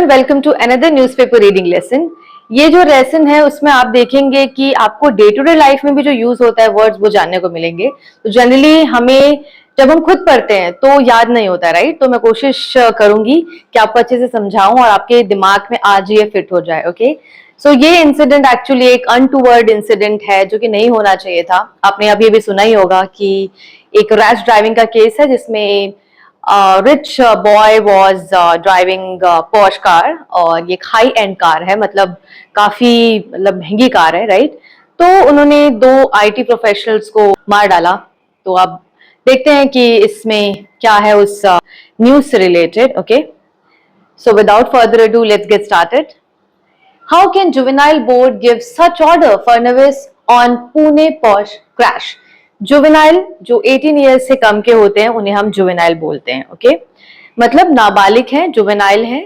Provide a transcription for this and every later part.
Everyone, welcome to another newspaper reading lesson. ये जो lesson है उसमें आप देखेंगे कि आपको डे टू डे लाइफ में भी जो यूज होता है वर्ड्स वो जानने को मिलेंगे। तो जनरली हमें जब हम खुद पढ़ते हैं तो याद नहीं होता, राइट? तो मैं कोशिश करूंगी कि आपको अच्छे से समझाऊं और आपके दिमाग में आज ये फिट हो जाए। ओके, सो ये इंसिडेंट एक्चुअली एक अनटूवर्ड इंसिडेंट है जो कि नहीं होना चाहिए था। आपने अभी भी सुना ही होगा कि एक रैश ड्राइविंग का केस है जिसमें rich boy was driving posh car, और ये एक हाई एंड कार है, मतलब काफी महंगी कार है, राइट? तो उन्होंने दो आईटी प्रोफेशनल्स को मार डाला। तो अब देखते हैं कि इसमें क्या है उस न्यूज से related. Okay, so without further ado let's get started. How can juvenile board give such order for on Pune posh crash? Juvenile जो 18 ईयर्स से कम के होते हैं उन्हें हम जुवेनाइल बोलते हैं। ओके, मतलब नाबालिग है, जुवेनाइल है,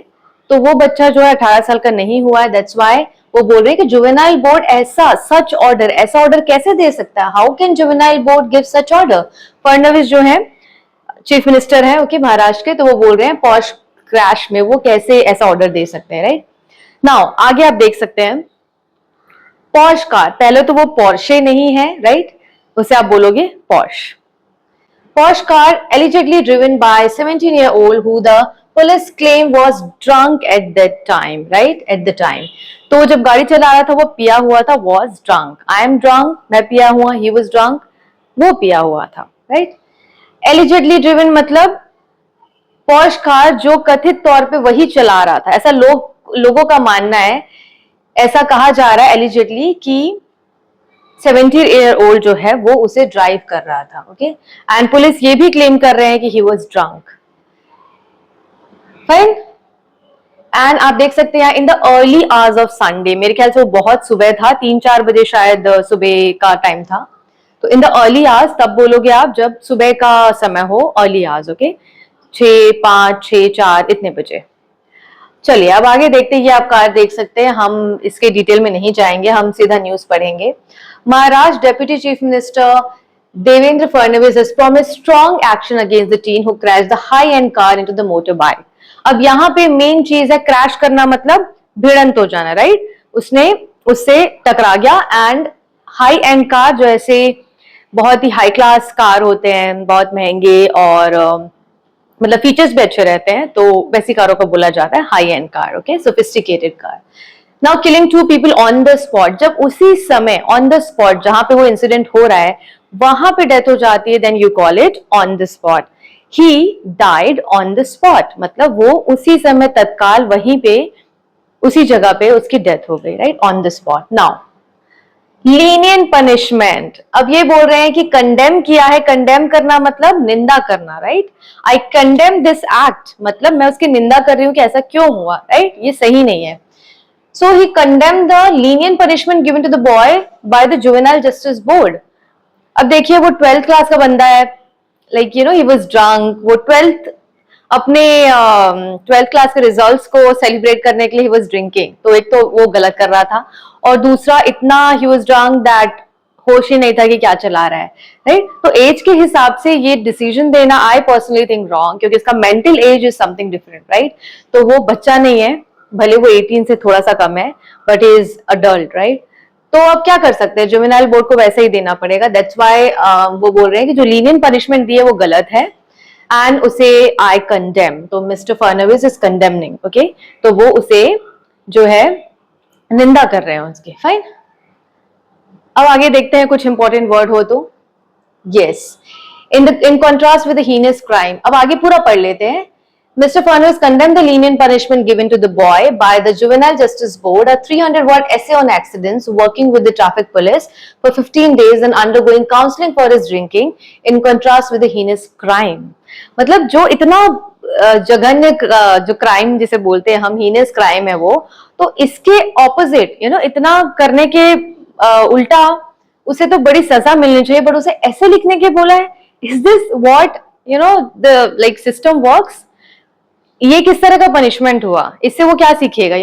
तो वो बच्चा जो है 18 साल का नहीं हुआ है। दैट्स व्हाई वो बोल रहे हैं कि जुवेनाइल बोर्ड ऐसा सच ऑर्डर, ऐसा ऑर्डर कैसे दे सकता है? How can juvenile board give such order? Fadnavis जो है चीफ मिनिस्टर है, ओके, महाराष्ट्र के, तो वो बोल रहे हैं पॉश क्रैश में वो कैसे ऐसा ऑर्डर दे सकते हैं, राइट? नाउ आगे आप देख सकते हैं पॉश कार, पहले तो वो पोर्शे नहीं है, राइट? उसे आप बोलोगे posh. Posh car allegedly driven by 17-year-old who the police claim was drunk at that time, right? At the time, तो जब गाड़ी चला रहा था वो पिया हुआ था, was drunk. I am drunk, मैं पिया हुआ, he was drunk, वो पिया हुआ था, right? Allegedly driven मतलब पॉश कार जो कथित तौर पे वही चला रहा था, ऐसा लोगों का मानना है, ऐसा कहा जा रहा है एलिजिडली कि 17-year-old जो है वो उसे ड्राइव कर रहा था। ओके, एंड पुलिस ये भी क्लेम कर रहे हैं कि ही वाज ड्रंक। फाइन, एंड आप देख सकते हैं in the early hours of Sunday, मेरे ख्याल से वो बहुत सुबह था, 3-4 बजे शायद सुबह का टाइम था। तो इन द अर्ली आवर्स तब बोलोगे आप जब सुबह का समय हो, अर्ली आवर्स। ओके, 6, 5, 6, 4 इतने बजे। चलिए अब आगे देखते हैं। ये आप कार देख सकते हैं, हम इसके डिटेल में नहीं जाएंगे, हम सीधा न्यूज पढ़ेंगे। Maharashtra deputy chief minister Devendra Fadnavis has promised strong action against the teen who crashed the high-end car into the motorbike. अब यहाँ पे मेन चीज है क्रैश करना, मतलब भिड़ंत हो जाना, राइट? उसने उससे टकरा गया, एंड हाई एंड कार जो ऐसे बहुत ही हाई क्लास कार होते हैं, बहुत महंगे और मतलब फीचर्स भी अच्छे रहते हैं, तो वैसी कारों को बोला जाता है high and car. Okay, sophisticated car. Now killing 2 people on the spot, जब उसी समय ऑन द स्पॉट जहां पे वो इंसिडेंट हो रहा है वहां पे डेथ हो जाती है, then you call it on the spot. He died on the spot, मतलब वो उसी समय तत्काल वहीं पे उसी जगह पे उसकी डेथ हो गई, right? On the spot. Now lenient punishment, अब ये बोल रहे हैं कि कंडेम किया है, कंडेम करना मतलब निंदा करना, right? I condemn this act, मतलब मैं उसकी निंदा कर रही हूं कि ऐसा क्यों हुआ, राइट? ये सही नहीं है। So he condemn the lenient punishment given to the boy by the juvenile justice board. अब देखिए वो 12th क्लास का बंदा है, like you know he was drunk, वो अपने 12th क्लास के रिजल्ट्स को सेलिब्रेट करने के लिए ही वाज ड्रिंकिंग, तो एक तो वो गलत कर रहा था, और दूसरा इतना ही वाज ड्रंक दैट होश ही नहीं था कि क्या चला रहा है, राइट? तो एज के हिसाब से ये डिसीजन देना आई पर्सनली थिंक रॉन्ग, क्योंकि इसका mental as is something different, right? तो वो बच्चा नहीं है, भले वो 18 से थोड़ा सा कम है, बट इज अडल्ट, राइट? तो अब क्या कर सकते हैं, जुवेनाइल बोर्ड को वैसे ही देना पड़ेगा। दैट्स व्हाई वो बोल रहे हैं कि जो लीनियंट पनिशमेंट दी है वो गलत है, एंड उसे आई कंडेम, तो mister Fadnavis is condemning. Okay, तो वो उसे जो है निंदा कर रहे हैं उसके। फाइन, अब आगे देखते हैं कुछ इंपॉर्टेंट वर्ड हो तो। Yes, in contrast with the heinous crime, अब आगे पूरा पढ़ लेते हैं। Mr. Fadnavis condemned the lenient punishment given to the boy by the Juvenile Justice Board, a 300-word essay on accidents, working with the traffic police for 15 days and undergoing counseling for his drinking, in contrast with the heinous crime. मतलब जो इतना जघन्य जो crime जिसे बोलते हैं हम, heinous crime है वो, तो इसके ऑपोजिट यू नो इतना करने के उल्टा उसे तो बड़ी सजा मिलनी चाहिए, बट उसे ऐसे लिखने के बोला है। Is this what you know the like system works? ये किस तरह का पनिशमेंट हुआ? इससे वो क्या सीखेगा?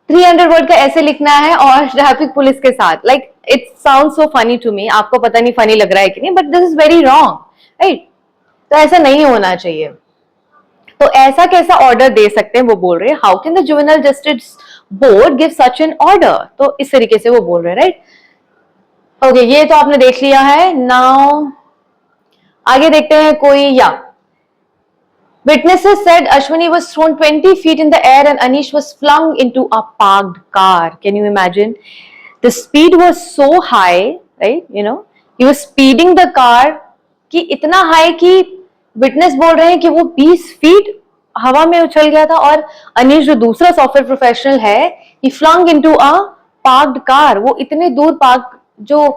300 वर्ड का ऐसे लिखना है और ट्रैफिक पुलिस के साथ, like it sound so funny to me. आपको पता नहीं फनी लग रहा है कि नहीं, but this is very wrong, right? तो ऐसा नहीं होना चाहिए। तो ऐसा कैसा ऑर्डर दे सकते हैं वो बोल रहे हैं, how can the juvenile justice board give such an order, तो इस तरीके से वो बोल रहे हैं, राइट। ओके, ये तो आपने देख लिया है। नाउ आगे देखते हैं कोई, या witnesses said Ashwini was thrown 20 feet in the air and Anish was flung into a parked car. Can you imagine? The speed was so high, right? You know, he was speeding the car कि इतना high कि witness बोल रहे हैं कि वो 20 feet हवा में उछल गया था, और अनीश जो दूसरा सॉफ्टवेयर प्रोफेशनल है, he flung into a parked car, वो इतने दूर पार्क जो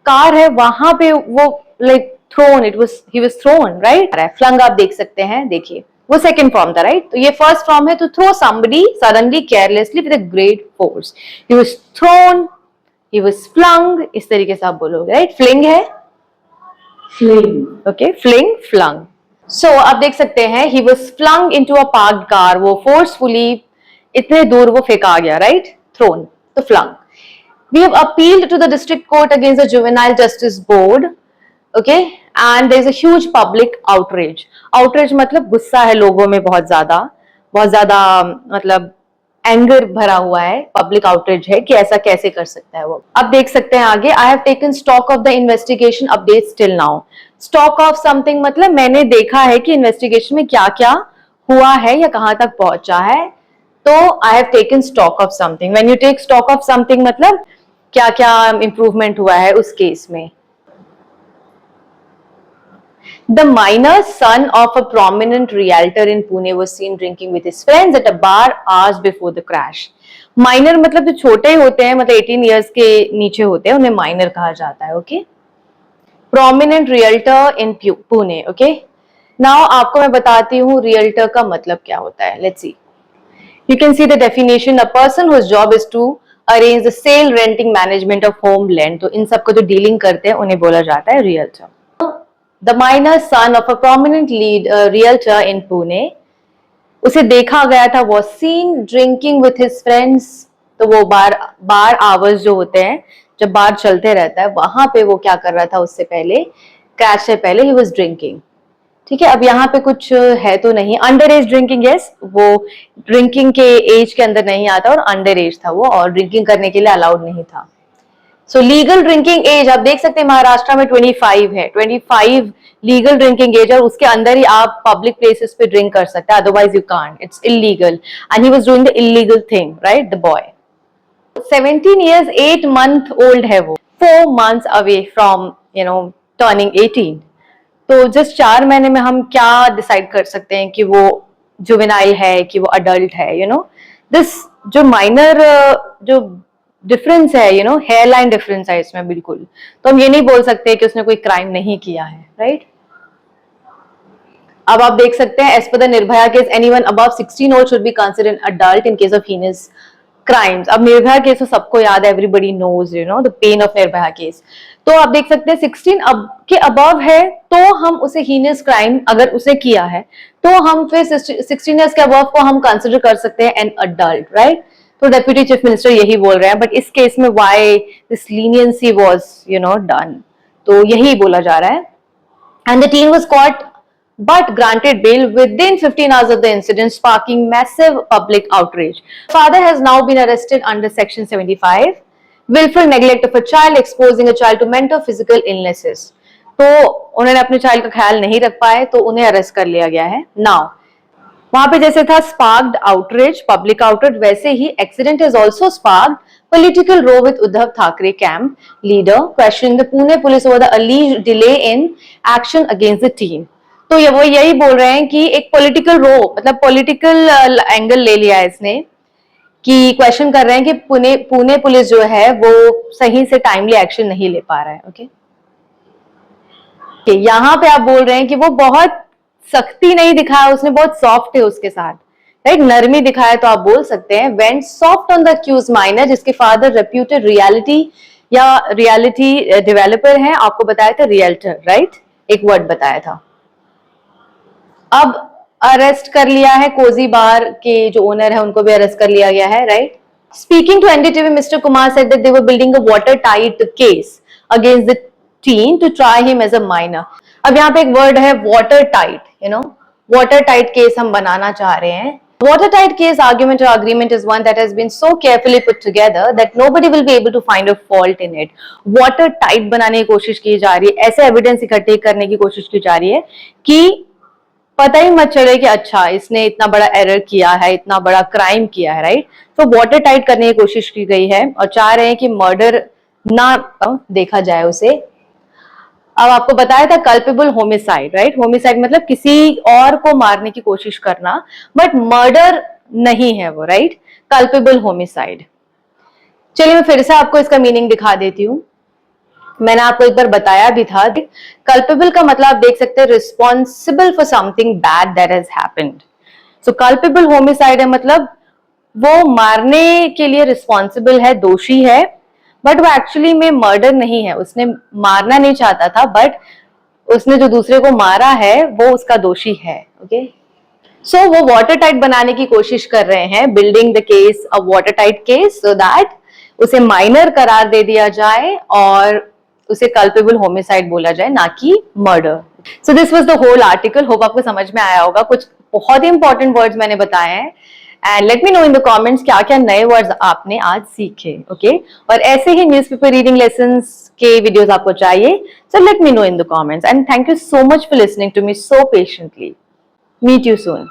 कार है वहां पे वो like thrown, he was thrown, right? Flung आप देख सकते हैं, देखिए वो सेकंड फॉर्म था, राइट। तो ये फर्स्ट फॉर्म है, to throw somebody suddenly carelessly with a great force, he was thrown, he was flung, इस तरीके से आप बोलोगे, राइट। फ्लिंग है फ्लिंग, ओके, फ्लिंग, फ्लंग। सो आप देख सकते हैं he was flung into a parked car, वो फोर्सफुली इतने दूर वो फेंका गया, राइट, थ्रोन, तो flung. We have appealed to the district court against the Juvenile Justice Board, okay, and there is a huge public outrage. Outrage मतलब गुस्सा है लोगों में, बहुत ज्यादा मतलब एंगर भरा हुआ है, पब्लिक आउटरीच है कि ऐसा कैसे कर सकता है वो। अब देख सकते हैं आगे, आई have taken stock of the investigation updates till now. Stock of something मतलब मैंने देखा है कि इन्वेस्टिगेशन में क्या क्या हुआ है या कहां तक पहुंचा है, तो I have taken stock of something. When you take stock of something मतलब क्या क्या इंप्रूवमेंट हुआ है उस केस में। The minor son of a prominent realtor in Pune was seen drinking with his friends at a bar hours before the crash. Minor मतलब जो छोटे होते हैं, मतलब 18 years के नीचे होते हैं, उन्हें minor कहा जाता है, okay. Prominent realtor in Pune, okay. Now आपको मैं बताती हूँ realtor का मतलब क्या होता है। Let's see. You can see the definition: a person whose job is to arrange the sale, renting, management of home, land. तो इन सबको जो डीलिंग करते हैं उन्हें बोला जाता है realtor. The minor son of a prominent realtor in Pune, उसे देखा गया था, was seen drinking with his friends. तो वो बार आवर्स जो होते हैं, जब बार चलते रहता है, वहां पे वो क्या कर रहा था उससे पहले, क्रैश से पहले he was drinking. ठीक है, अब यहाँ पे कुछ है तो नहीं, अंडर एज ड्रिंकिंग, यस, वो ड्रिंकिंग के एज के अंदर नहीं आता और अंडर एज था वो, और ड्रिंकिंग करने के लिए अलाउड नहीं था। सो लीगल ड्रिंकिंग एज आप देख सकते हैं महाराष्ट्र में 25 है, 25 लीगल ड्रिंकिंग एज, और उसके अंदर ही आप पब्लिक प्लेसेस पे ड्रिंक कर सकते हैं, otherwise you can't, it's illegal, and he was doing the illegal thing, right, the boy. 17 years 8 month old है वो, 4 months away from turning 18. तो जस्ट 4 महीने में हम क्या डिसाइड कर सकते हैं कि वो जुवेनाइल है कि वो अडल्ट है, दिस जो माइनर जो डिफरेंस है, हेयर लाइन डिफरेंस है इसमें बिल्कुल, तो हम ये नहीं बोल सकते कि उसने कोई क्राइम नहीं किया है, राइट। अब आप देख सकते हैं, as per the Nirbhaya case, anyone above 16 old should be considered an adult in case of heinous crimes. अब निर्भया केस तो सबको याद है, everybody knows the pain of Nirbhaya case. तो आप देख सकते हैं 16 के अबव है तो हम उसे हीनस क्राइम अगर उसे किया है तो हम फिर 16 years के अबव को हम कंसिडर कर सकते हैं एन अडल्ट, राइट। तो डेप्यूटी चीफ मिनिस्टर यही बोल रहे हैं, बट इस केस में why this leniency was done, तो यही बोला जा रहा है। And the tin was cot but granted bail within 15 hours of the incident, sparking massive public outrage. Father has now been arrested under Section 75, willful neglect of a child, exposing a child to mental physical illnesses. तो उन्होंने अपने child का ख्याल नहीं रख पाए तो उन्हें अरेस्ट कर लिया गया है। नाउ वहां पे जैसे था sparked outrage, public outrage, वैसे ही accident has also sparked political row with Uddhav Thackeray camp leader questioning the Pune police over the alleged delay in action against the teen. तो ये वो यही बोल रहे हैं कि एक पॉलिटिकल रो, मतलब पॉलिटिकल एंगल ले लिया है इसने, कि क्वेश्चन कर रहे हैं कि पुणे पुलिस जो है वो सही से टाइमली एक्शन नहीं ले पा रहा है, ओके। यहाँ पे आप बोल रहे हैं कि वो बहुत सख्ती नहीं दिखाया उसने, बहुत सॉफ्ट है उसके साथ, राइट, नरमी दिखाया, तो आप बोल सकते हैं went soft on the accused minor, जिसके फादर रेप्यूटेड रियलिटी डेवलपर हैं, आपको बताया था रियल्टर, राइट, एक वर्ड बताया था। अब अरेस्ट कर लिया है कोजी बार के जो ओनर है, उनको भी अरेस्ट कर लिया गया है, right. Speaking to NDTV, mister Kumar said that they were building a water tight case against the teen to try him as a minor. अब यहाँ पे एक वर्ड है वाटर टाइट, watertight केस हम बनाना चाह रहे हैं. Watertight case argument or agreement is one that has been so carefully put together that nobody will be able to find a fault in it. Watertight बनाने की कोशिश की जा रही है, ऐसे एविडेंस इकट्ठे करने की कोशिश की जा रही है कि पता ही मत चले कि अच्छा इसने इतना बड़ा एरर किया है, इतना बड़ा क्राइम किया है, राइट. तो वाटरटाइट करने की कोशिश की गई है और चाह रहे हैं कि मर्डर ना देखा जाए उसे. अब आपको बताया था कल्पेबल होमिसाइड, राइट. होमिसाइड मतलब किसी और को मारने की कोशिश करना, बट मर्डर नहीं है वो, राइट. Culpable homicide. चलिए मैं फिर से आपको इसका मीनिंग दिखा देती हूँ. मैंने आपको एक बार बताया भी था. कल्पेबल का मतलब आप देख सकते हैं responsible for something bad that has happened. So culpable homicide है मतलब वो मारने के लिए रिस्पॉन्सिबल है, दोषी है, बट वो एक्चुअली में मर्डर नहीं है. उसने मारना नहीं चाहता था, बट उसने जो दूसरे को मारा है वो उसका दोषी है. ओके. सो वो वाटरटाइट बनाने की कोशिश कर रहे हैं, building the case a watertight case so that उसे माइनर करार दे दिया जाए और उसे कल्पेबल होमिसाइड बोला जाए, ना कि murder. So this was the whole article. Hope आपको समझ में आया होगा. कुछ बहुत ही इंपॉर्टेंट वर्ड्स मैंने बताए हैं. And let me know in the comments क्या क्या नए वर्ड्स आपने आज सीखे. ओके. और ऐसे ही न्यूज़पेपर रीडिंग लेसन्स के वीडियोस आपको चाहिए, so let me know in the comments. And thank you so much for listening to me so patiently. Meet you soon.